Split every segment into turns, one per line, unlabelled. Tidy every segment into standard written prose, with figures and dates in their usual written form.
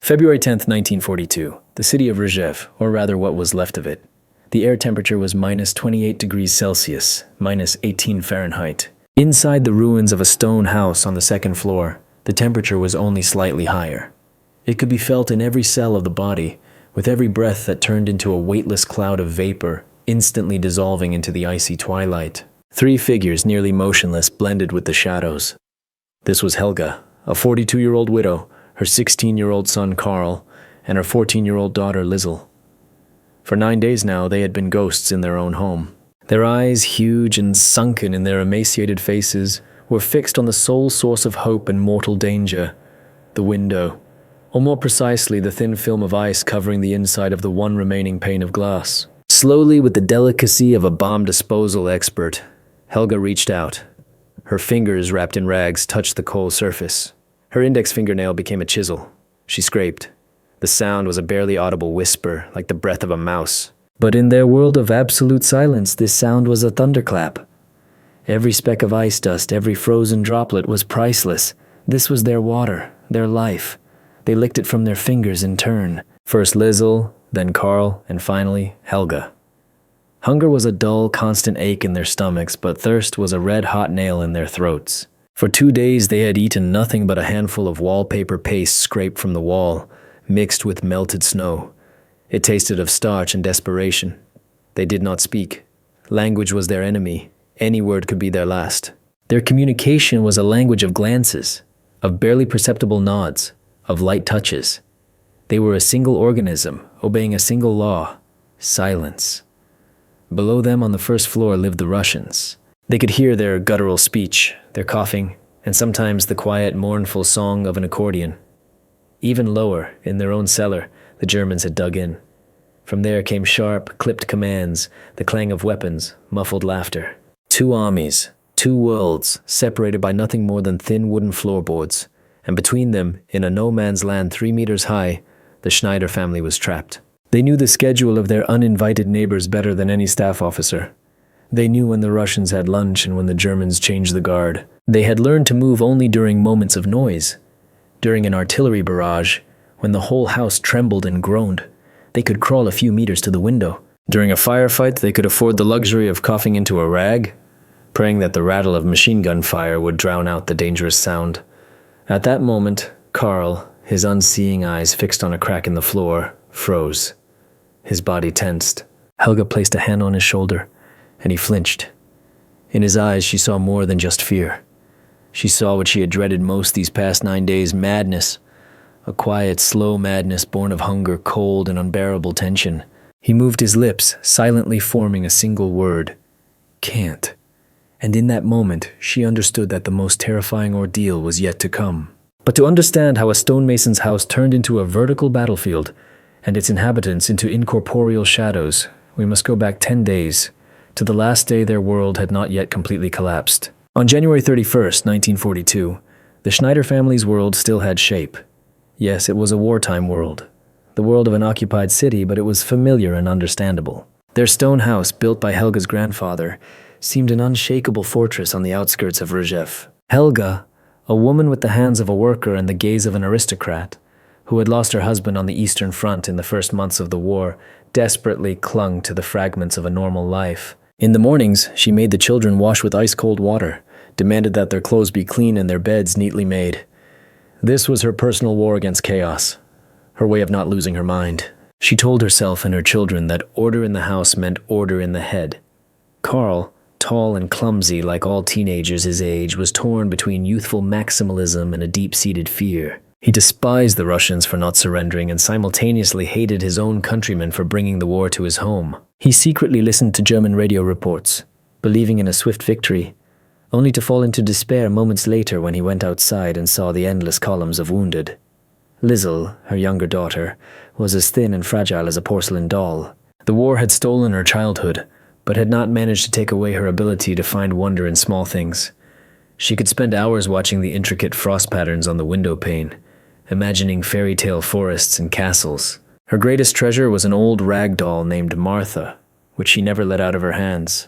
February 10th, 1942, the city of Rzhev, or rather what was left of it. The air temperature was minus 28 degrees Celsius, minus 18 Fahrenheit. Inside the ruins of a stone house on the second floor, the temperature was only slightly higher. It could be felt in every cell of the body, with every breath that turned into a weightless cloud of vapor, instantly dissolving into the icy twilight. 3 figures, nearly motionless, blended with the shadows. This was Helga, a 42-year-old widow, her 16-year-old son Carl, and her 14-year-old daughter Lizel. For 9 days now, they had been ghosts in their own home. Their eyes, huge and sunken in their emaciated faces, were fixed on the sole source of hope and mortal danger, the window, or more precisely, the thin film of ice covering the inside of the one remaining pane of glass. Slowly, with the delicacy of a bomb disposal expert, Helga reached out. Her fingers, wrapped in rags, touched the cold surface. Her index fingernail became a chisel. She scraped. The sound was a barely audible whisper, like the breath of a mouse. But in their world of absolute silence, this sound was a thunderclap. Every speck of ice dust, every frozen droplet was priceless. This was their water, their life. They licked it from their fingers in turn. First Lizel, then Carl, and finally Helga. Hunger was a dull, constant ache in their stomachs, but thirst was a red-hot nail in their throats. For 2 days they had eaten nothing but a handful of wallpaper paste scraped from the wall, mixed with melted snow. It tasted of starch and desperation. They did not speak. Language was their enemy. Any word could be their last. Their communication was a language of glances, of barely perceptible nods, of light touches. They were a single organism, obeying a single law: silence. Below them on the first floor lived the Russians. They could hear their guttural speech, their coughing, and sometimes the quiet, mournful song of an accordion. Even lower, in their own cellar, the Germans had dug in. From there came sharp, clipped commands, the clang of weapons, muffled laughter. 2 armies, 2 worlds, separated by nothing more than thin wooden floorboards, and between them, in a no-man's land 3 meters high, the Schneider family was trapped. They knew the schedule of their uninvited neighbors better than any staff officer. They knew when the Russians had lunch and when the Germans changed the guard. They had learned to move only during moments of noise. During an artillery barrage, when the whole house trembled and groaned, they could crawl a few meters to the window. During a firefight, they could afford the luxury of coughing into a rag, praying that the rattle of machine gun fire would drown out the dangerous sound. At that moment, Carl, his unseeing eyes fixed on a crack in the floor, froze. His body tensed. Helga placed a hand on his shoulder, and he flinched. In his eyes, she saw more than just fear. She saw what she had dreaded most these past 9 days: madness. A quiet, slow madness born of hunger, cold, and unbearable tension. He moved his lips, silently forming a single word: can't. And in that moment, she understood that the most terrifying ordeal was yet to come. But to understand how a stonemason's house turned into a vertical battlefield, and its inhabitants into incorporeal shadows, we must go back 10 days, to the last day their world had not yet completely collapsed. On January 31st, 1942, the Schneider family's world still had shape. Yes, it was a wartime world. The world of an occupied city, but it was familiar and understandable. Their stone house, built by Helga's grandfather, seemed an unshakable fortress on the outskirts of Rzhev. Helga, a woman with the hands of a worker and the gaze of an aristocrat, who had lost her husband on the Eastern Front in the first months of the war, desperately clung to the fragments of a normal life. In the mornings, she made the children wash with ice-cold water, demanded that their clothes be clean and their beds neatly made. This was her personal war against chaos, her way of not losing her mind. She told herself and her children that order in the house meant order in the head. Carl, tall and clumsy like all teenagers his age, was torn between youthful maximalism and a deep-seated fear. He despised the Russians for not surrendering and simultaneously hated his own countrymen for bringing the war to his home. He secretly listened to German radio reports, believing in a swift victory, only to fall into despair moments later when he went outside and saw the endless columns of wounded. Lizel, her younger daughter, was as thin and fragile as a porcelain doll. The war had stolen her childhood, but had not managed to take away her ability to find wonder in small things. She could spend hours watching the intricate frost patterns on the window pane, imagining fairy tale forests and castles. Her greatest treasure was an old rag doll named Martha, which she never let out of her hands.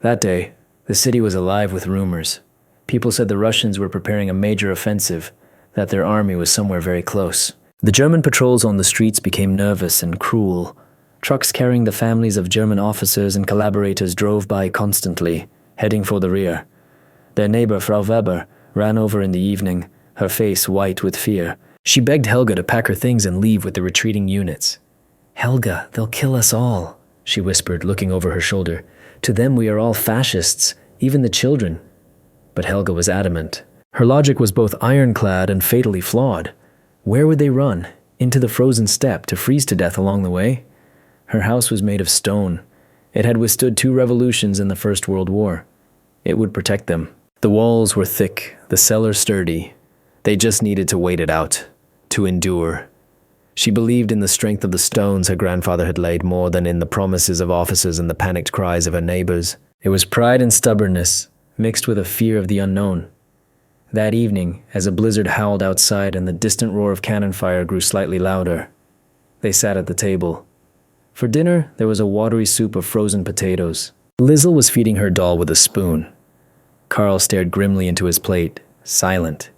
That day, the city was alive with rumors. People said the Russians were preparing a major offensive, that their army was somewhere very close. The German patrols on the streets became nervous and cruel. Trucks carrying the families of German officers and collaborators drove by constantly, heading for the rear. Their neighbor, Frau Weber, ran over in the evening, her face white with fear. She begged Helga to pack her things and leave with the retreating units. "Helga, they'll kill us all," she whispered, looking over her shoulder. "To them we are all fascists, even the children." But Helga was adamant. Her logic was both ironclad and fatally flawed. Where would they run? Into the frozen steppe to freeze to death along the way? Her house was made of stone. It had withstood 2 revolutions in the First World War. It would protect them. The walls were thick, the cellar sturdy. They just needed to wait it out, to endure. She believed in the strength of the stones her grandfather had laid more than in the promises of officers and the panicked cries of her neighbors. It was pride and stubbornness, mixed with a fear of the unknown. That evening, as a blizzard howled outside and the distant roar of cannon fire grew slightly louder, they sat at the table. For dinner, there was a watery soup of frozen potatoes. Liesl was feeding her doll with a spoon. Carl stared grimly into his plate, silent.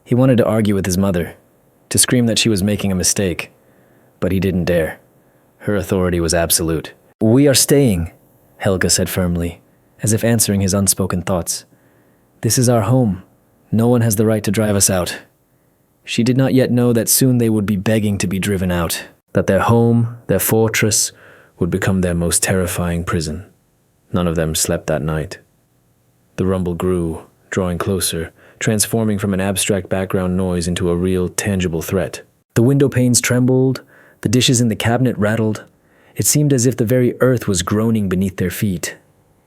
He wanted to argue with his mother, to scream that she was making a mistake, but he didn't dare. Her authority was absolute. "We are staying," Helga said firmly, as if answering his unspoken thoughts. "This is our home. No one has the right to drive us out." She did not yet know that soon they would be begging to be driven out, that their home, their fortress, would become their most terrifying prison. None of them slept that night. The rumble grew, drawing closer, transforming from an abstract background noise into a real, tangible threat. The window panes trembled, the dishes in the cabinet rattled. It seemed as if the very earth was groaning beneath their feet.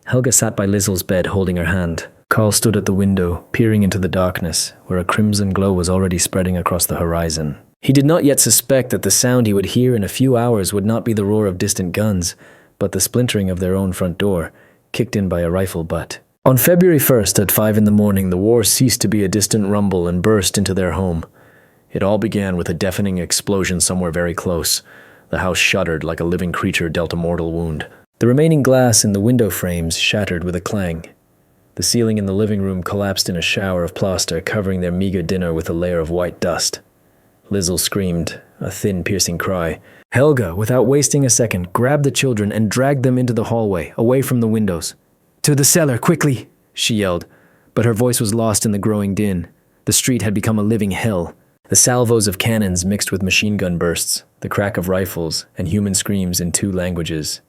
Helga sat by Liesl's bed, holding her hand. Carl stood at the window, peering into the darkness, where a crimson glow was already spreading across the horizon. He did not yet suspect that the sound he would hear in a few hours would not be the roar of distant guns, but the splintering of their own front door, kicked in by a rifle butt. On February 1st at 5 a.m, the war ceased to be a distant rumble and burst into their home. It all began with a deafening explosion somewhere very close. The house shuddered like a living creature dealt a mortal wound. The remaining glass in the window frames shattered with a clang. The ceiling in the living room collapsed in a shower of plaster, covering their meager dinner with a layer of white dust. Liesl screamed, a thin, piercing cry. Helga, without wasting a second, grabbed the children and dragged them into the hallway, away from the windows. "To the cellar, quickly!" she yelled, but her voice was lost in the growing din. The street had become a living hell. The salvos of cannons mixed with machine gun bursts, the crack of rifles, and human screams in 2 languages.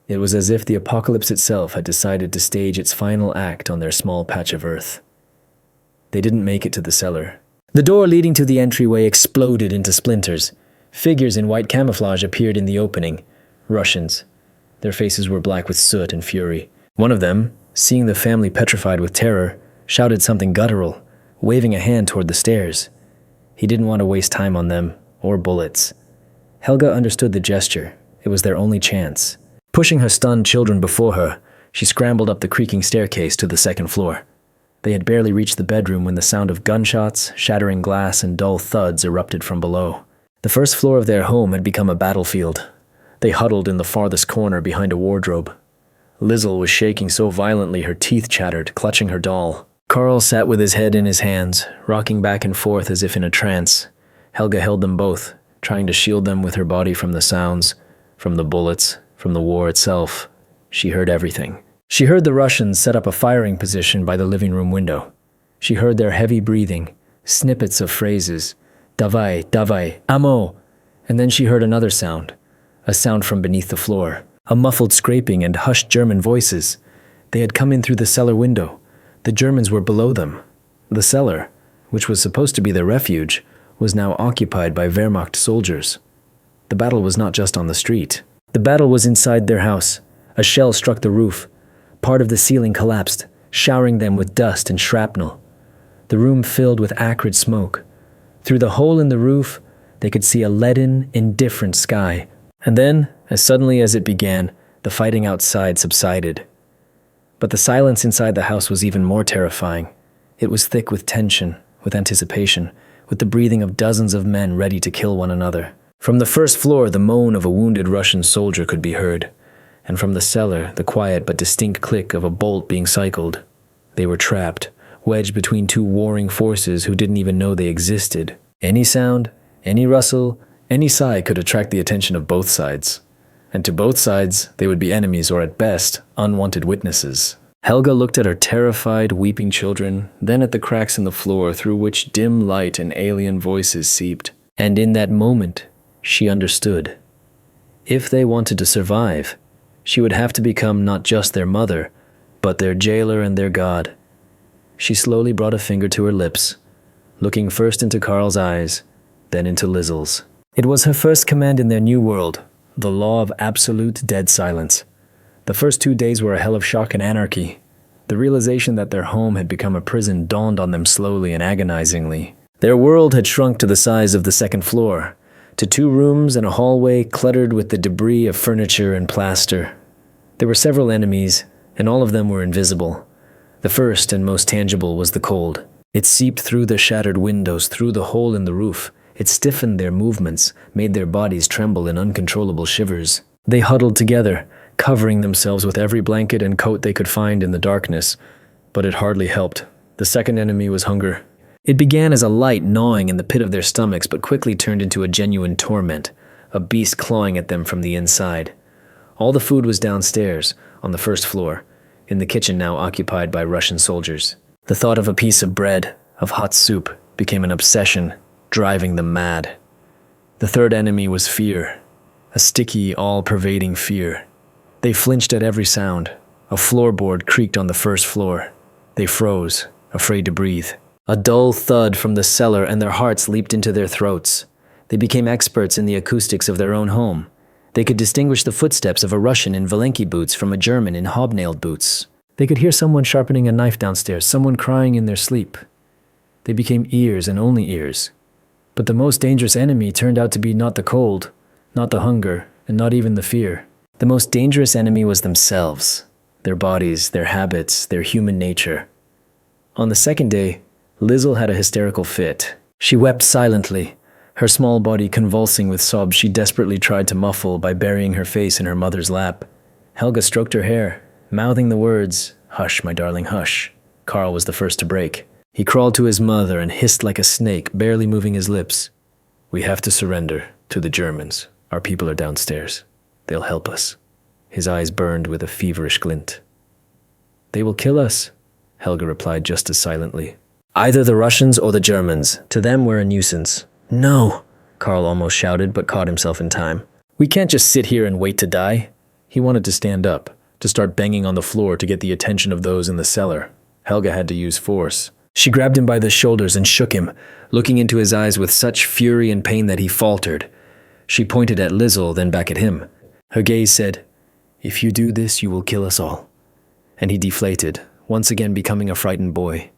It was as if the apocalypse itself had decided to stage its final act on their small patch of earth. They didn't make it to the cellar. The door leading to the entryway exploded into splinters. Figures in white camouflage appeared in the opening. Russians. Their faces were black with soot and fury. One of them, seeing the family petrified with terror, shouted something guttural, waving a hand toward the stairs. He didn't want to waste time on them, or bullets. Helga understood the gesture. It was their only chance. Pushing her stunned children before her, she scrambled up the creaking staircase to the 2nd floor. They had barely reached the bedroom when the sound of gunshots, shattering glass, and dull thuds erupted from below. The 1st floor of their home had become a battlefield. They huddled in the farthest corner behind a wardrobe. Liesl was shaking so violently her teeth chattered, clutching her doll. Carl sat with his head in his hands, rocking back and forth as if in a trance. Helga held them both, trying to shield them with her body from the sounds, from the bullets, from the war itself. She heard everything. She heard the Russians set up a firing position by the living room window. She heard their heavy breathing, snippets of phrases, "Davai, davai, amo," and then she heard another sound, a sound from beneath the floor, a muffled scraping and hushed German voices. They had come in through the cellar window. The Germans were below them. The cellar, which was supposed to be their refuge, was now occupied by Wehrmacht soldiers. The battle was not just on the street. The battle was inside their house. A shell struck the roof. Part of the ceiling collapsed, showering them with dust and shrapnel. The room filled with acrid smoke. Through the hole in the roof, they could see a leaden, indifferent sky. And then, as suddenly as it began, the fighting outside subsided. But the silence inside the house was even more terrifying. It was thick with tension, with anticipation, with the breathing of dozens of men ready to kill one another. From the 1st floor, the moan of a wounded Russian soldier could be heard, and from the cellar, the quiet but distinct click of a bolt being cycled. They were trapped, wedged between 2 warring forces who didn't even know they existed. Any sound, Any rustle, any sigh could attract the attention of both sides. And to both sides, they would be enemies or at best, unwanted witnesses. Helga looked at her terrified, weeping children, then at the cracks in the floor through which dim light and alien voices seeped. And in that moment, she understood. If they wanted to survive, she would have to become not just their mother, but their jailer and their god. She slowly brought a finger to her lips, looking first into Carl's eyes, then into Lizel's. It was her first command in their new world, the law of absolute dead silence. The first 2 days were a hell of shock and anarchy. The realization that their home had become a prison dawned on them slowly and agonizingly. Their world had shrunk to the size of the second floor, to 2 rooms and a hallway cluttered with the debris of furniture and plaster. There were several enemies, and all of them were invisible. The first and most tangible was the cold. It seeped through the shattered windows, through the hole in the roof. It stiffened their movements, made their bodies tremble in uncontrollable shivers. They huddled together, covering themselves with every blanket and coat they could find in the darkness, but it hardly helped. The second enemy was hunger. It began as a light gnawing in the pit of their stomachs, but quickly turned into a genuine torment, a beast clawing at them from the inside. All the food was downstairs, on the first floor, in the kitchen now occupied by Russian soldiers. The thought of a piece of bread, of hot soup, became an obsession, driving them mad. The third enemy was fear, a sticky, all-pervading fear. They flinched at every sound. A floorboard creaked on the first floor. They froze, afraid to breathe. A dull thud from the cellar and their hearts leaped into their throats. They became experts in the acoustics of their own home. They could distinguish the footsteps of a Russian in Valenki boots from a German in hobnailed boots. They could hear someone sharpening a knife downstairs, someone crying in their sleep. They became ears and only ears. But the most dangerous enemy turned out to be not the cold, not the hunger, and not even the fear. The most dangerous enemy was themselves, their bodies, their habits, their human nature. On the second day, Lizel had a hysterical fit. She wept silently, her small body convulsing with sobs she desperately tried to muffle by burying her face in her mother's lap. Helga stroked her hair, mouthing the words, "Hush, my darling, hush." Carl was the first to break. He crawled to his mother and hissed like a snake, barely moving his lips. "We have to surrender to the Germans. Our people are downstairs. They'll help us." His eyes burned with a feverish glint. "They will kill us," Helga replied just as silently. "Either the Russians or the Germans. To them we're a nuisance." "No," Carl almost shouted, but caught himself in time. "We can't just sit here and wait to die." He wanted to stand up, to start banging on the floor to get the attention of those in the cellar. Helga had to use force. She grabbed him by the shoulders and shook him, looking into his eyes with such fury and pain that he faltered. She pointed at Lizel, then back at him. Her gaze said, "If you do this, you will kill us all." And he deflated, once again becoming a frightened boy.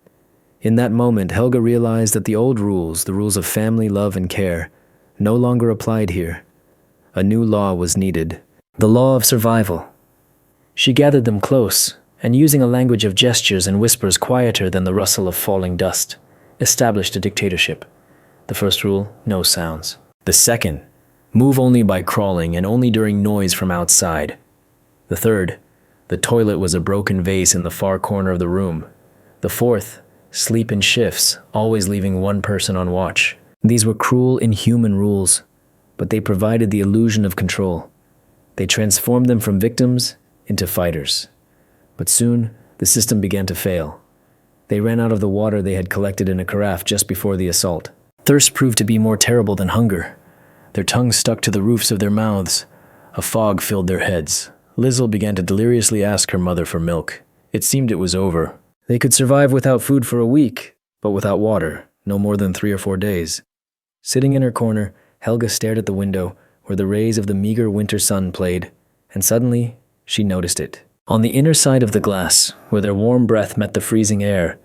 In that moment, Helga realized that the old rules, the rules of family, love, and care, no longer applied here. A new law was needed, the law of survival. She gathered them close, and using a language of gestures and whispers quieter than the rustle of falling dust, established a dictatorship. The first rule, no sounds. The second, move only by crawling and only during noise from outside. The third, the toilet was a broken vase in the far corner of the room. The fourth, sleep in shifts, always leaving one person on watch. These were cruel, inhuman rules, but they provided the illusion of control. They transformed them from victims into fighters. But soon, the system began to fail. They ran out of the water they had collected in a carafe just before the assault. Thirst proved to be more terrible than hunger. Their tongues stuck to the roofs of their mouths. A fog filled their heads. Lizel began to deliriously ask her mother for milk. It seemed it was over. They could survive without food for a week, but without water, no more than 3 or 4 days. Sitting in her corner, Helga stared at the window, where the rays of the meager winter sun played, and suddenly, she noticed it. On the inner side of the glass, where their warm breath met the freezing air,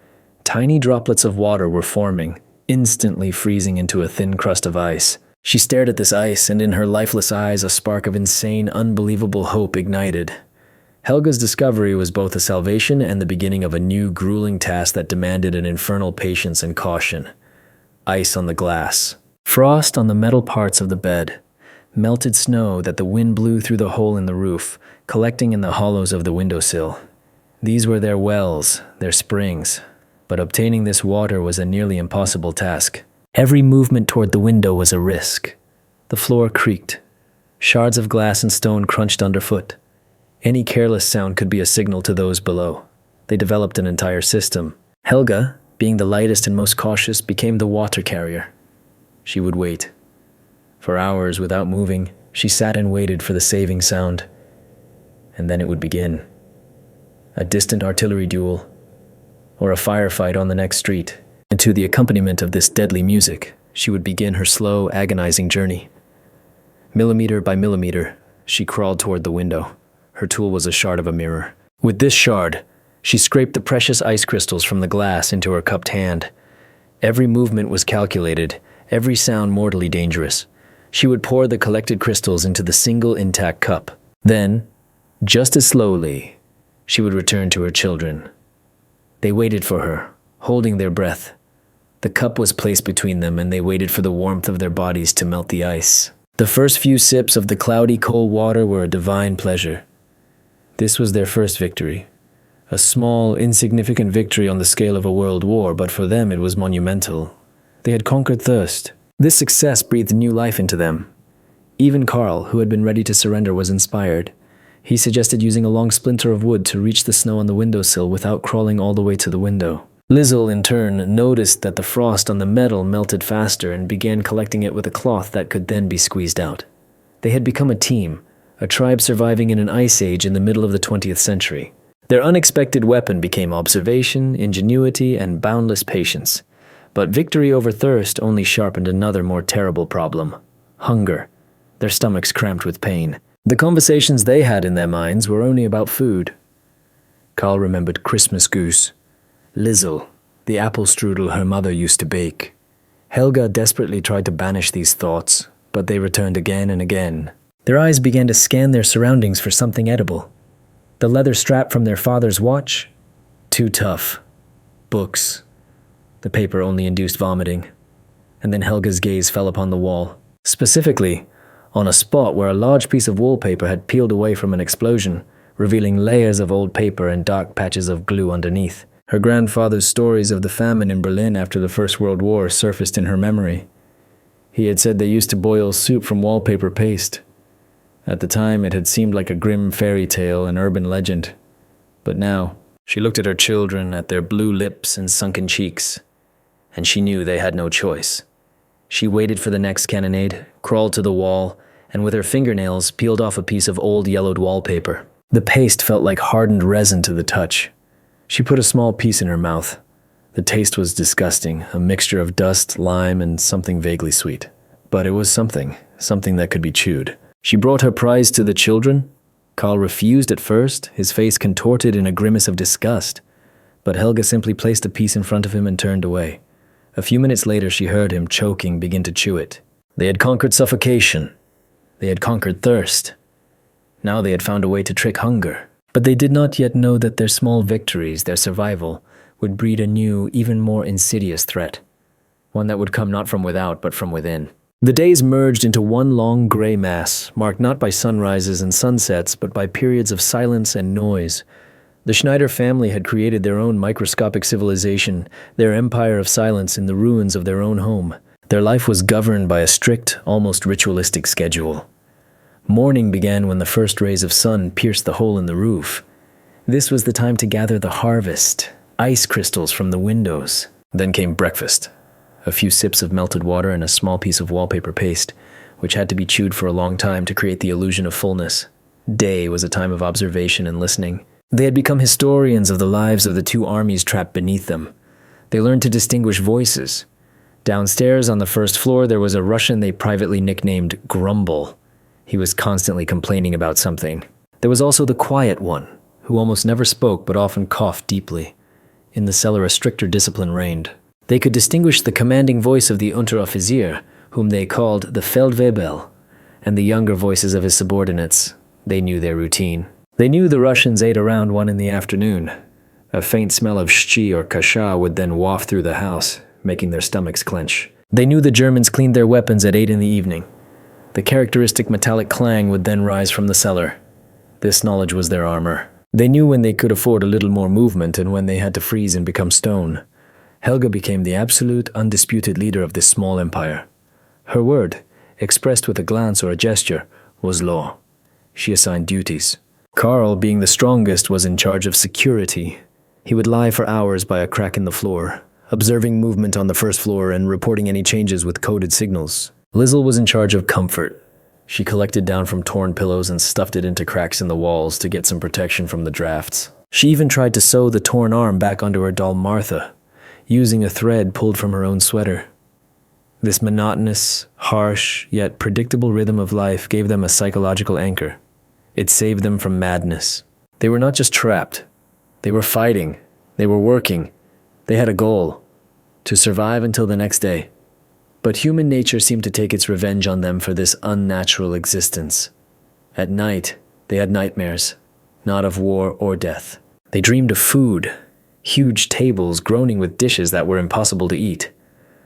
tiny droplets of water were forming, instantly freezing into a thin crust of ice. She stared at this ice, and in her lifeless eyes a spark of insane, unbelievable hope ignited. Helga's discovery was both a salvation and the beginning of a new, grueling task that demanded an infernal patience and caution. Ice on the glass. Frost on the metal parts of the bed. Melted snow that the wind blew through the hole in the roof, collecting in the hollows of the windowsill. These were their wells, their springs, but obtaining this water was a nearly impossible task. Every movement toward the window was a risk. The floor creaked. Shards of glass and stone crunched underfoot. Any careless sound could be a signal to those below. They developed an entire system. Helga, being the lightest and most cautious, became the water carrier. She would wait. For hours without moving, she sat and waited for the saving sound. And then it would begin. A distant artillery duel, or a firefight on the next street. And to the accompaniment of this deadly music, she would begin her slow, agonizing journey. Millimeter by millimeter, she crawled toward the window. Her tool was a shard of a mirror. With this shard, she scraped the precious ice crystals from the glass into her cupped hand. Every movement was calculated, every sound mortally dangerous. She would pour the collected crystals into the single intact cup. Then, just as slowly, she would return to her children. They waited for her, holding their breath. The cup was placed between them, and they waited for the warmth of their bodies to melt the ice. The first few sips of the cloudy, cold water were a divine pleasure. This was their first victory. A small, insignificant victory on the scale of a world war, but for them it was monumental. They had conquered thirst. This success breathed new life into them. Even Carl, who had been ready to surrender, was inspired. He suggested using a long splinter of wood to reach the snow on the windowsill without crawling all the way to the window. Lizzle, in turn, noticed that the frost on the metal melted faster and began collecting it with a cloth that could then be squeezed out. They had become a team, a tribe surviving in an ice age in the middle of the 20th century. Their unexpected weapon became observation, ingenuity, and boundless patience. But victory over thirst only sharpened another more terrible problem: hunger. Their stomachs cramped with pain. The conversations they had in their minds were only about food. Carl remembered Christmas goose, Lizzle, the apple strudel her mother used to bake. Helga desperately tried to banish these thoughts, but they returned again and again. Their eyes began to scan their surroundings for something edible. The leather strap from their father's watch? Too tough. Books. The paper only induced vomiting. And then Helga's gaze fell upon the wall. Specifically, on a spot where a large piece of wallpaper had peeled away from an explosion, revealing layers of old paper and dark patches of glue underneath. Her grandfather's stories of the famine in Berlin after the First World War surfaced in her memory. He had said they used to boil soup from wallpaper paste. At the time, it had seemed like a grim fairy tale, an urban legend. But now, she looked at her children, at their blue lips and sunken cheeks, and she knew they had no choice. She waited for the next cannonade, crawled to the wall, and with her fingernails peeled off a piece of old yellowed wallpaper. The paste felt like hardened resin to the touch. She put a small piece in her mouth. The taste was disgusting, a mixture of dust, lime, and something vaguely sweet. But it was something that could be chewed. She brought her prize to the children. Carl refused at first, his face contorted in a grimace of disgust. But Helga simply placed a piece in front of him and turned away. A few minutes later, she heard him, choking, begin to chew it. They had conquered suffocation. They had conquered thirst. Now they had found a way to trick hunger. But they did not yet know that their small victories, their survival, would breed a new, even more insidious threat. One that would come not from without, but from within. The days merged into one long gray mass, marked not by sunrises and sunsets, but by periods of silence and noise. The Schneider family had created their own microscopic civilization, their empire of silence in the ruins of their own home. Their life was governed by a strict, almost ritualistic schedule. Morning began when the first rays of sun pierced the hole in the roof. This was the time to gather the harvest, ice crystals from the windows. Then came breakfast. A few sips of melted water and a small piece of wallpaper paste, which had to be chewed for a long time to create the illusion of fullness. Day was a time of observation and listening. They had become historians of the lives of the two armies trapped beneath them. They learned to distinguish voices. Downstairs on the first floor there was a Russian they privately nicknamed Grumble. He was constantly complaining about something. There was also the quiet one, who almost never spoke but often coughed deeply. In the cellar a stricter discipline reigned. They could distinguish the commanding voice of the Unteroffizier, whom they called the Feldwebel, and the younger voices of his subordinates. They knew their routine. They knew the Russians ate around 1 in the afternoon. A faint smell of shchi or kasha would then waft through the house, making their stomachs clench. They knew the Germans cleaned their weapons at 8 in the evening. The characteristic metallic clang would then rise from the cellar. This knowledge was their armor. They knew when they could afford a little more movement and when they had to freeze and become stone. Helga became the absolute, undisputed leader of this small empire. Her word, expressed with a glance or a gesture, was law. She assigned duties. Karl, being the strongest, was in charge of security. He would lie for hours by a crack in the floor, observing movement on the first floor and reporting any changes with coded signals. Lizzle was in charge of comfort. She collected down from torn pillows and stuffed it into cracks in the walls to get some protection from the drafts. She even tried to sew the torn arm back onto her doll Martha, using a thread pulled from her own sweater. This monotonous, harsh, yet predictable rhythm of life gave them a psychological anchor. It saved them from madness. They were not just trapped. They were fighting. They were working. They had a goal: to survive until the next day. But human nature seemed to take its revenge on them for this unnatural existence. At night, they had nightmares, not of war or death. They dreamed of food, huge tables groaning with dishes that were impossible to eat.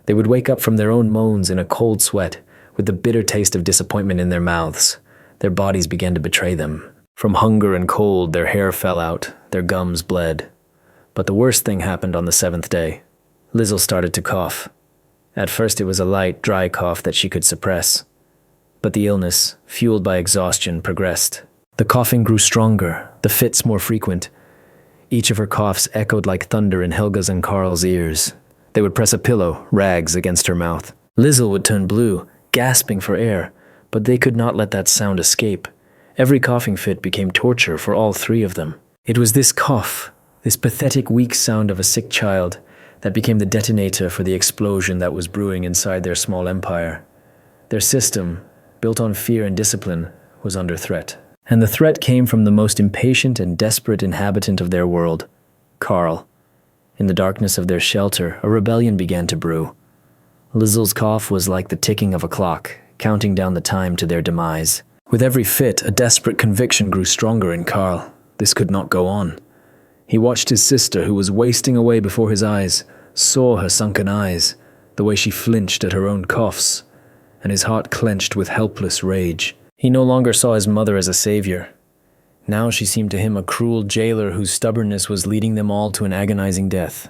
They would wake up from their own moans in a cold sweat, with the bitter taste of disappointment in their mouths. Their bodies began to betray them. From hunger and cold, their hair fell out, their gums bled. But the worst thing happened on the 7th day. Lizzle started to cough. At first it was a light, dry cough that she could suppress. But the illness, fueled by exhaustion, progressed. The coughing grew stronger, the fits more frequent. Each of her coughs echoed like thunder in Helga's and Karl's ears. They would press a pillow, rags, against her mouth. Lizzle would turn blue, gasping for air, but they could not let that sound escape. Every coughing fit became torture for all three of them. It was this cough, this pathetic, weak sound of a sick child, that became the detonator for the explosion that was brewing inside their small empire. Their system, built on fear and discipline, was under threat. And the threat came from the most impatient and desperate inhabitant of their world, Karl. In the darkness of their shelter, a rebellion began to brew. Lizzle's cough was like the ticking of a clock, counting down the time to their demise. With every fit, a desperate conviction grew stronger in Karl. This could not go on. He watched his sister, who was wasting away before his eyes, saw her sunken eyes, the way she flinched at her own coughs, and his heart clenched with helpless rage. He no longer saw his mother as a savior. Now she seemed to him a cruel jailer whose stubbornness was leading them all to an agonizing death.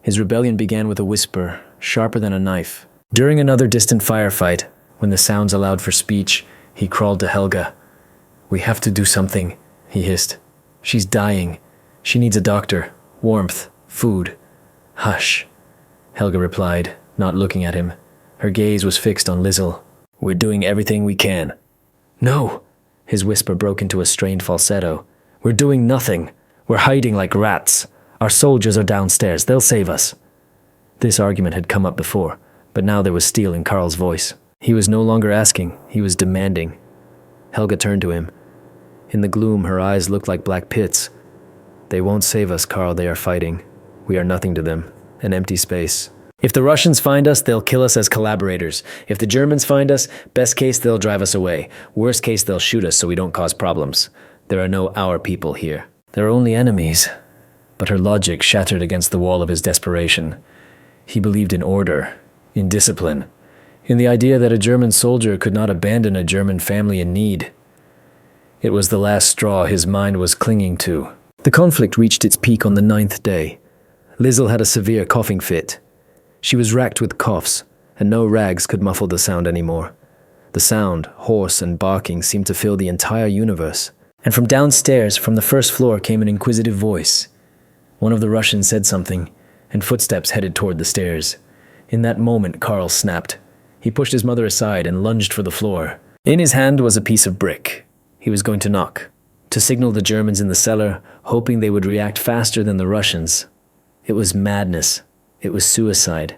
His rebellion began with a whisper, sharper than a knife. During another distant firefight, when the sounds allowed for speech, he crawled to Helga. "We have to do something," he hissed. "She's dying. She needs a doctor, warmth, food." "Hush," Helga replied, not looking at him. Her gaze was fixed on Lizzle. "We're doing everything we can." "No!" His whisper broke into a strained falsetto. "We're doing nothing. We're hiding like rats. Our soldiers are downstairs. They'll save us." This argument had come up before, but now there was steel in Karl's voice. He was no longer asking, he was demanding. Helga turned to him. In the gloom, her eyes looked like black pits. "They won't save us, Karl. They are fighting. We are nothing to them. An empty space. If the Russians find us, they'll kill us as collaborators. If the Germans find us, best case, they'll drive us away. Worst case, they'll shoot us so we don't cause problems. There are no our people here. There are only enemies." But her logic shattered against the wall of his desperation. He believed in order, in discipline, in the idea that a German soldier could not abandon a German family in need. It was the last straw his mind was clinging to. The conflict reached its peak on the 9th day. Lizzle had a severe coughing fit. She was racked with coughs, and no rags could muffle the sound anymore. The sound, hoarse and barking, seemed to fill the entire universe. And from downstairs, from the first floor, came an inquisitive voice. One of the Russians said something, and footsteps headed toward the stairs. In that moment, Karl snapped. He pushed his mother aside and lunged for the floor. In his hand was a piece of brick. He was going to knock, to signal the Germans in the cellar, hoping they would react faster than the Russians. It was madness. It was suicide.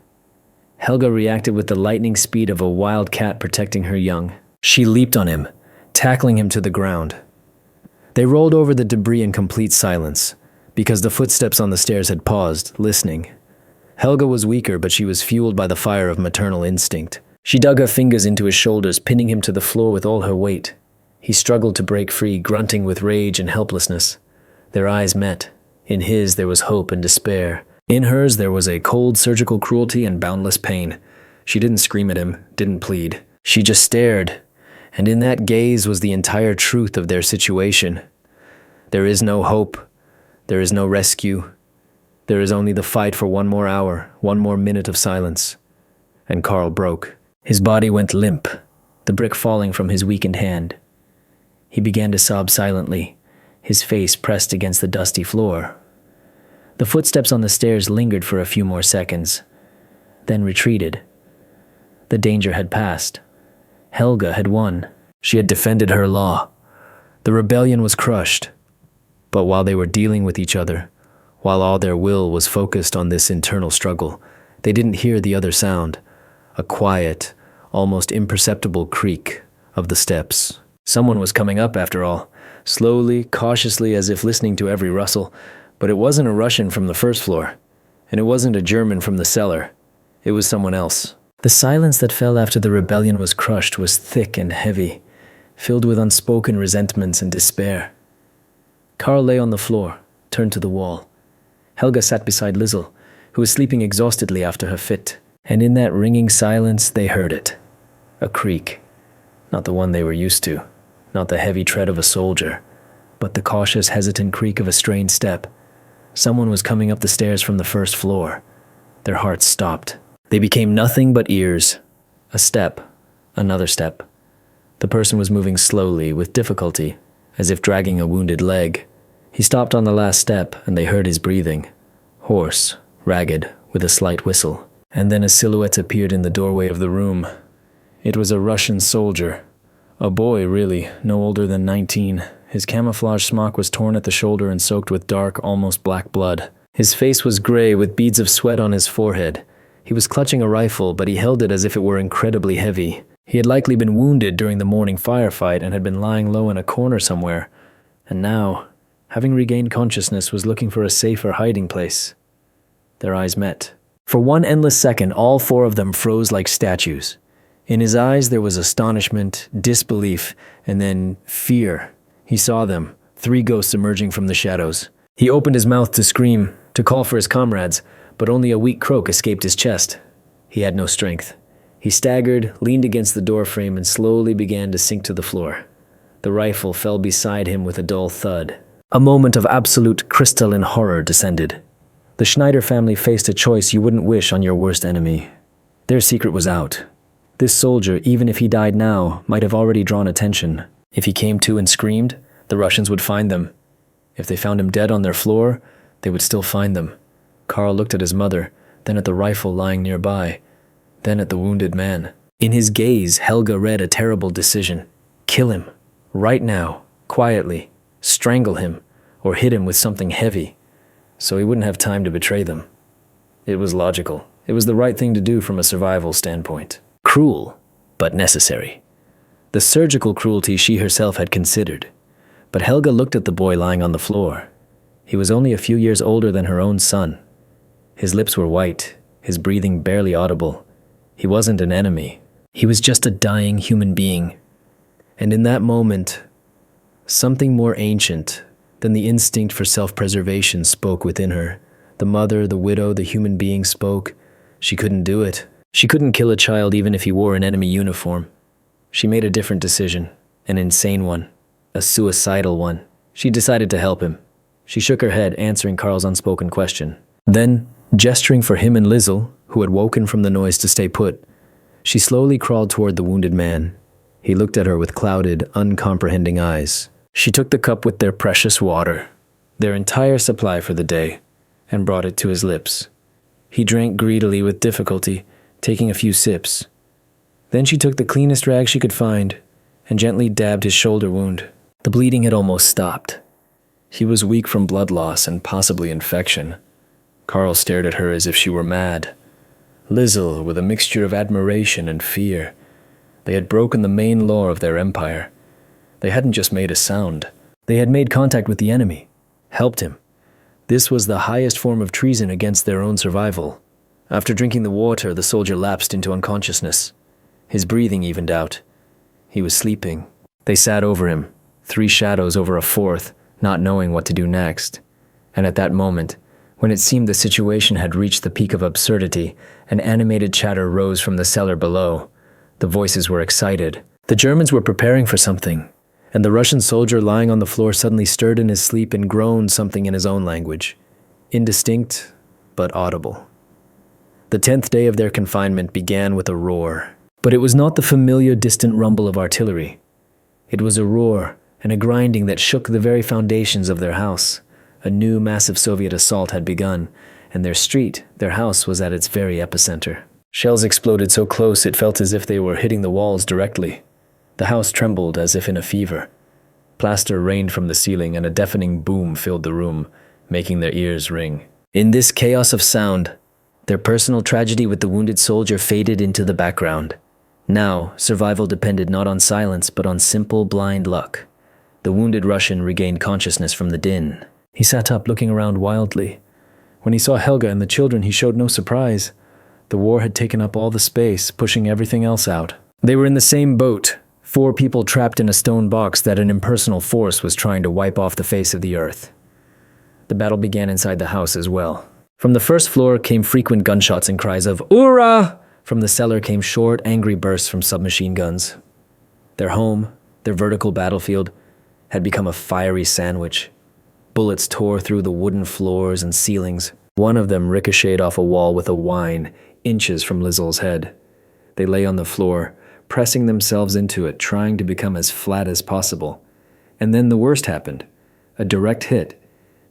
Helga reacted with the lightning speed of a wild cat protecting her young. She leaped on him, tackling him to the ground. They rolled over the debris in complete silence, because the footsteps on the stairs had paused, listening. Helga was weaker, but she was fueled by the fire of maternal instinct. She dug her fingers into his shoulders, pinning him to the floor with all her weight. He struggled to break free, grunting with rage and helplessness. Their eyes met. In his, there was hope and despair. In hers, there was a cold surgical cruelty and boundless pain. She didn't scream at him, didn't plead. She just stared, and in that gaze was the entire truth of their situation. There is no hope. There is no rescue. There is only the fight for one more hour, one more minute of silence. And Carl broke. His body went limp, the brick falling from his weakened hand. He began to sob silently, his face pressed against the dusty floor. The footsteps on the stairs lingered for a few more seconds, then retreated. The danger had passed. Helga had won. She had defended her law. The rebellion was crushed. But while they were dealing with each other, while all their will was focused on this internal struggle, they didn't hear the other sound, a quiet, almost imperceptible creak of the steps. Someone was coming up after all, slowly, cautiously, as if listening to every rustle, but it wasn't a Russian from the first floor, and it wasn't a German from the cellar. It was someone else. The silence that fell after the rebellion was crushed was thick and heavy, filled with unspoken resentments and despair. Carl lay on the floor, turned to the wall. Helga sat beside Lizzle, who was sleeping exhaustedly after her fit, and in that ringing silence they heard it. A creak. Not the one they were used to, not the heavy tread of a soldier, but the cautious, hesitant creak of a strained step. Someone was coming up the stairs from the first floor. Their hearts stopped. They became nothing but ears. A step, another step. The person was moving slowly, with difficulty, as if dragging a wounded leg. He stopped on the last step, and they heard his breathing. Hoarse, ragged, with a slight whistle. And then a silhouette appeared in the doorway of the room. It was a Russian soldier. A boy, really, no older than 19. His camouflage smock was torn at the shoulder and soaked with dark, almost black blood. His face was gray, with beads of sweat on his forehead. He was clutching a rifle, but he held it as if it were incredibly heavy. He had likely been wounded during the morning firefight and had been lying low in a corner somewhere. And now, having regained consciousness, was looking for a safer hiding place. Their eyes met. For one endless second, all four of them froze like statues. In his eyes there was astonishment, disbelief, and then fear. He saw them, three ghosts emerging from the shadows. He opened his mouth to scream, to call for his comrades, but only a weak croak escaped his chest. He had no strength. He staggered, leaned against the doorframe, and slowly began to sink to the floor. The rifle fell beside him with a dull thud. A moment of absolute crystalline horror descended. The Schneider family faced a choice you wouldn't wish on your worst enemy. Their secret was out. This soldier, even if he died now, might have already drawn attention. If he came to and screamed, the Russians would find them. If they found him dead on their floor, they would still find them. Carl looked at his mother, then at the rifle lying nearby, then at the wounded man. In his gaze, Helga read a terrible decision. Kill him. Right now. Quietly. Strangle him. Or hit him with something heavy, so he wouldn't have time to betray them. It was logical. It was the right thing to do from a survival standpoint. Cruel, but necessary. The surgical cruelty she herself had considered. But Helga looked at the boy lying on the floor. He was only a few years older than her own son. His lips were white, his breathing barely audible. He wasn't an enemy. He was just a dying human being. And in that moment, something more ancient than the instinct for self-preservation spoke within her. The mother, the widow, the human being spoke. She couldn't do it. She couldn't kill a child even if he wore an enemy uniform. She made a different decision, an insane one, a suicidal one. She decided to help him. She shook her head, answering Carl's unspoken question. Then, gesturing for him and Lizzle, who had woken from the noise to stay put, she slowly crawled toward the wounded man. He looked at her with clouded, uncomprehending eyes. She took the cup with their precious water, their entire supply for the day, and brought it to his lips. He drank greedily with difficulty, taking a few sips. Then she took the cleanest rag she could find and gently dabbed his shoulder wound. The bleeding had almost stopped. He was weak from blood loss and possibly infection. Carl stared at her as if she were mad. Lizzle, with a mixture of admiration and fear. They had broken the main law of their empire. They hadn't just made a sound. They had made contact with the enemy, helped him. This was the highest form of treason against their own survival. After drinking the water, the soldier lapsed into unconsciousness. His breathing evened out. He was sleeping. They sat over him, three shadows over a fourth, not knowing what to do next. And at that moment, when it seemed the situation had reached the peak of absurdity, an animated chatter rose from the cellar below. The voices were excited. The Germans were preparing for something, and the Russian soldier lying on the floor suddenly stirred in his sleep and groaned something in his own language. Indistinct, but audible. The 10th day of their confinement began with a roar, but it was not the familiar distant rumble of artillery. It was a roar and a grinding that shook the very foundations of their house. A new massive Soviet assault had begun, and their street, their house, was at its very epicenter. Shells exploded so close it felt as if they were hitting the walls directly. The house trembled as if in a fever. Plaster rained from the ceiling and a deafening boom filled the room, making their ears ring. In this chaos of sound, their personal tragedy with the wounded soldier faded into the background. Now, survival depended not on silence but on simple blind luck. The wounded Russian regained consciousness from the din. He sat up, looking around wildly. When he saw Helga and the children, he showed no surprise. The war had taken up all the space, pushing everything else out. They were in the same boat, 4 people trapped in a stone box that an impersonal force was trying to wipe off the face of the earth. The battle began inside the house as well. From the first floor came frequent gunshots and cries of "Ura!" From the cellar came short, angry bursts from submachine guns. Their home, their vertical battlefield, had become a fiery sandwich. Bullets tore through the wooden floors and ceilings. One of them ricocheted off a wall with a whine, inches from Lizel's head. They lay on the floor, pressing themselves into it, trying to become as flat as possible. And then the worst happened. A direct hit.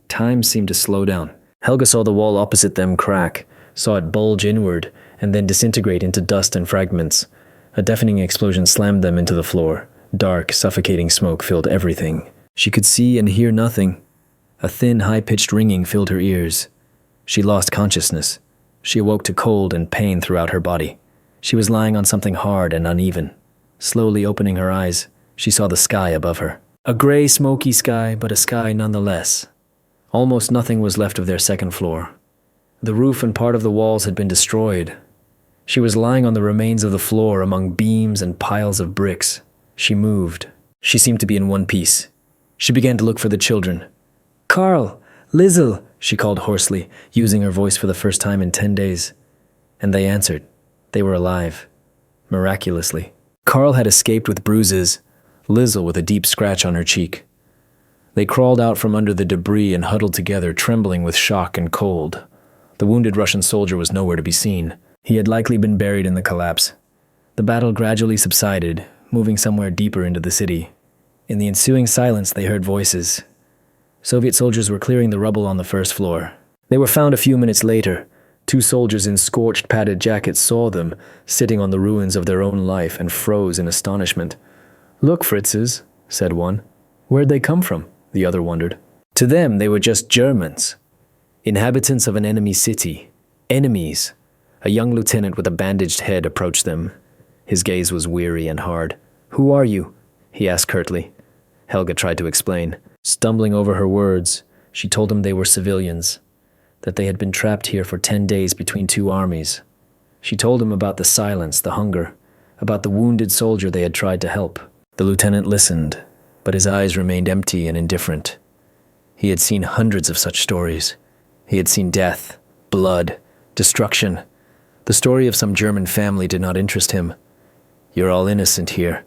Time seemed to slow down. Helga saw the wall opposite them crack, saw it bulge inward, and then disintegrate into dust and fragments. A deafening explosion slammed them into the floor. Dark, suffocating smoke filled everything. She could see and hear nothing. A thin, high-pitched ringing filled her ears. She lost consciousness. She awoke to cold and pain throughout her body. She was lying on something hard and uneven. Slowly opening her eyes, she saw the sky above her. A gray, smoky sky, but a sky nonetheless. Almost nothing was left of their second floor. The roof and part of the walls had been destroyed. She was lying on the remains of the floor among beams and piles of bricks. She moved. She seemed to be in one piece. She began to look for the children. "Carl! Lizel!" she called hoarsely, using her voice for the first time in 10 days. And they answered. They were alive. Miraculously. Carl had escaped with bruises, Lizel with a deep scratch on her cheek. They crawled out from under the debris and huddled together, trembling with shock and cold. The wounded Russian soldier was nowhere to be seen. He had likely been buried in the collapse. The battle gradually subsided, moving somewhere deeper into the city. In the ensuing silence, they heard voices. Soviet soldiers were clearing the rubble on the first floor. They were found a few minutes later. 2 soldiers in scorched, padded jackets saw them, sitting on the ruins of their own life, and froze in astonishment. "Look, Fritzes," said one. "Where'd they come from?" the other wondered. To them, they were just Germans. Inhabitants of an enemy city. Enemies. A young lieutenant with a bandaged head approached them. His gaze was weary and hard. "Who are you?" he asked curtly. Helga tried to explain. Stumbling over her words, she told him they were civilians, that they had been trapped here for 10 days between 2 armies. She told him about the silence, the hunger, about the wounded soldier they had tried to help. The lieutenant listened, but his eyes remained empty and indifferent. He had seen hundreds of such stories. He had seen death, blood, destruction. The story of some German family did not interest him. "You're all innocent here,"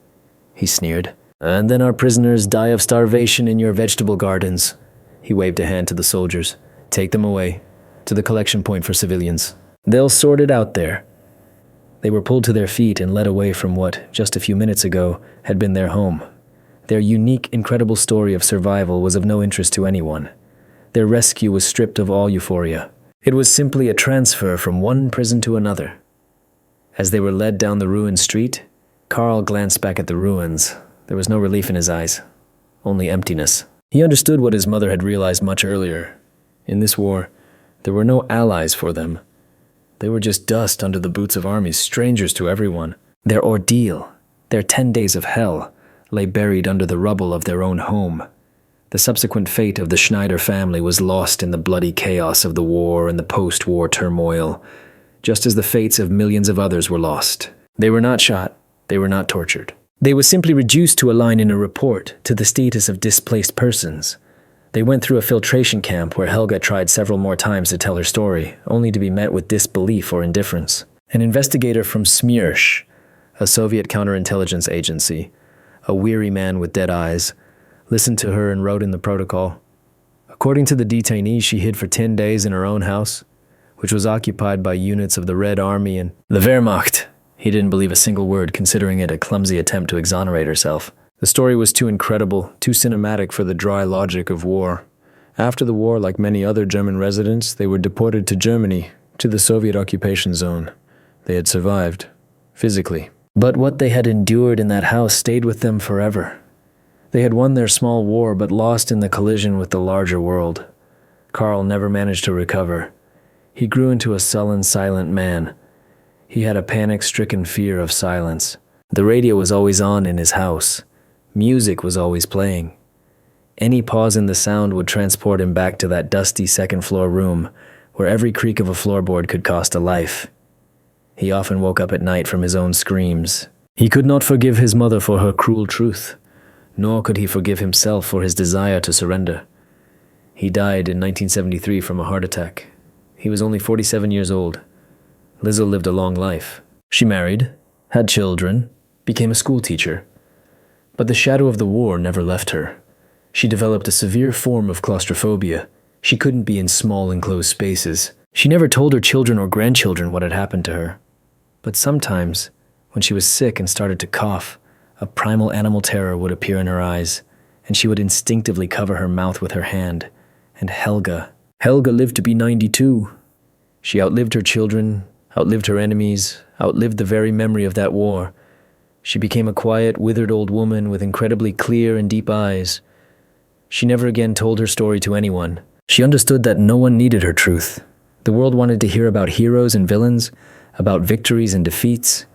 he sneered. "And then our prisoners die of starvation in your vegetable gardens." He waved a hand to the soldiers. "Take them away, to the collection point for civilians. They'll sort it out there." They were pulled to their feet and led away from what, just a few minutes ago, had been their home. Their unique, incredible story of survival was of no interest to anyone. Their rescue was stripped of all euphoria. It was simply a transfer from one prison to another. As they were led down the ruined street, Carl glanced back at the ruins. There was no relief in his eyes, only emptiness. He understood what his mother had realized much earlier. In this war, there were no allies for them. They were just dust under the boots of armies, strangers to everyone. Their ordeal, their 10 days of hell, lay buried under the rubble of their own home. The subsequent fate of the Schneider family was lost in the bloody chaos of the war and the post-war turmoil, just as the fates of millions of others were lost. They were not shot. They were not tortured. They were simply reduced to a line in a report, to the status of displaced persons. They went through a filtration camp where Helga tried several more times to tell her story, only to be met with disbelief or indifference. An investigator from Smirsh, a Soviet counterintelligence agency, a weary man with dead eyes, listened to her and wrote in the protocol, "According to the detainees she hid for 10 days in her own house, which was occupied by units of the Red Army and the Wehrmacht. He didn't believe a single word, considering it a clumsy attempt to exonerate herself. The story was too incredible, too cinematic for the dry logic of war. After the war, like many other German residents, they were deported to Germany, to the Soviet occupation zone. They had survived, physically. But what they had endured in that house stayed with them forever. They had won their small war, but lost in the collision with the larger world. Karl never managed to recover. He grew into a sullen, silent man. He had a panic-stricken fear of silence. The radio was always on in his house. Music was always playing. Any pause in the sound would transport him back to that dusty second-floor room, where every creak of a floorboard could cost a life. He often woke up at night from his own screams. He could not forgive his mother for her cruel truth, nor could he forgive himself for his desire to surrender. He died in 1973 from a heart attack. He was only 47 years old. Lizzle lived a long life. She married, had children, became a schoolteacher. But the shadow of the war never left her. She developed a severe form of claustrophobia. She couldn't be in small enclosed spaces. She never told her children or grandchildren what had happened to her. But sometimes, when she was sick and started to cough, a primal animal terror would appear in her eyes, and she would instinctively cover her mouth with her hand. And Helga lived to be 92. She outlived her children, outlived her enemies, outlived the very memory of that war. She became a quiet, withered old woman with incredibly clear and deep eyes. She never again told her story to anyone. She understood that no one needed her truth. The world wanted to hear about heroes and villains, about victories and defeats,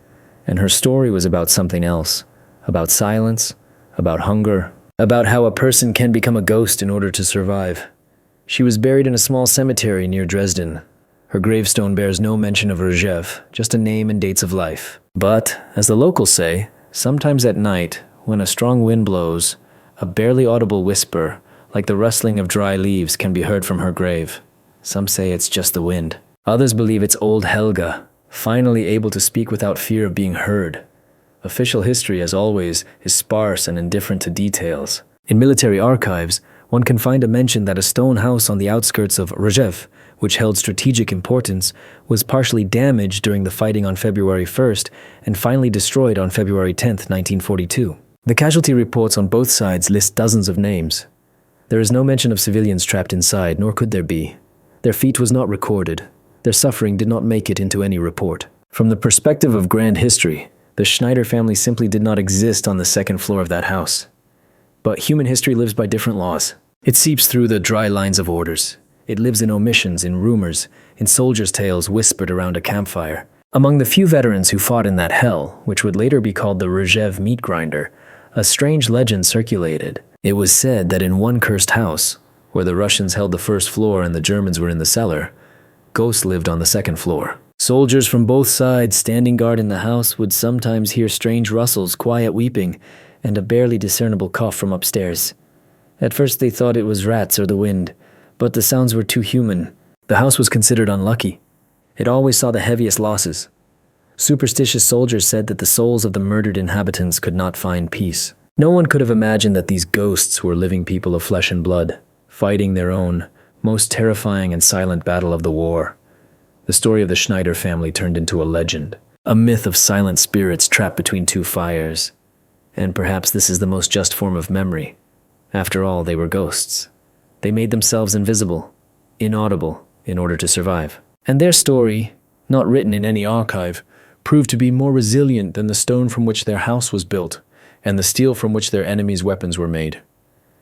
and her story was about something else, about silence, about hunger, about how a person can become a ghost in order to survive. She was buried in a small cemetery near Dresden. Her gravestone bears no mention of Rzhev, just a name and dates of life. But, as the locals say, sometimes at night, when a strong wind blows, a barely audible whisper, like the rustling of dry leaves, can be heard from her grave. Some say it's just the wind. Others believe it's old Helga, finally able to speak without fear of being heard. Official history, as always, is sparse and indifferent to details. In military archives, one can find a mention that a stone house on the outskirts of Rzhev, which held strategic importance, was partially damaged during the fighting on February 1st and finally destroyed on February 10, 1942. The casualty reports on both sides list dozens of names. There is no mention of civilians trapped inside, nor could there be. Their fate was not recorded. Their suffering did not make it into any report. From the perspective of grand history, the Schneider family simply did not exist on the second floor of that house. But human history lives by different laws. It seeps through the dry lines of orders. It lives in omissions, in rumors, in soldiers' tales whispered around a campfire. Among the few veterans who fought in that hell, which would later be called the Rzhev meat grinder, a strange legend circulated. It was said that in one cursed house, where the Russians held the first floor and the Germans were in the cellar, ghosts lived on the second floor. Soldiers from both sides standing guard in the house would sometimes hear strange rustles, quiet weeping, and a barely discernible cough from upstairs. At first they thought it was rats or the wind, but the sounds were too human. The house was considered unlucky. It always saw the heaviest losses. Superstitious soldiers said that the souls of the murdered inhabitants could not find peace. No one could have imagined that these ghosts were living people of flesh and blood, fighting their own, most terrifying and silent battle of the war. The story of the Schneider family turned into a legend, a myth of silent spirits trapped between two fires. And perhaps this is the most just form of memory. After all, they were ghosts. They made themselves invisible, inaudible, in order to survive. And their story, not written in any archive, proved to be more resilient than the stone from which their house was built, and the steel from which their enemies' weapons were made.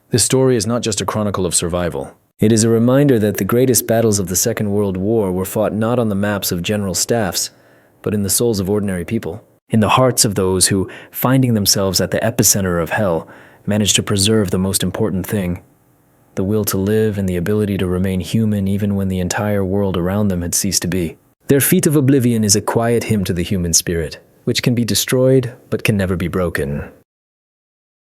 This story is not just a chronicle of survival. It is a reminder that the greatest battles of the Second World War were fought not on the maps of general staffs, but in the souls of ordinary people, in the hearts of those who, finding themselves at the epicenter of hell, managed to preserve the most important thing, the will to live and the ability to remain human even when the entire world around them had ceased to be. Their feat of oblivion is a quiet hymn to the human spirit, which can be destroyed but can never be broken.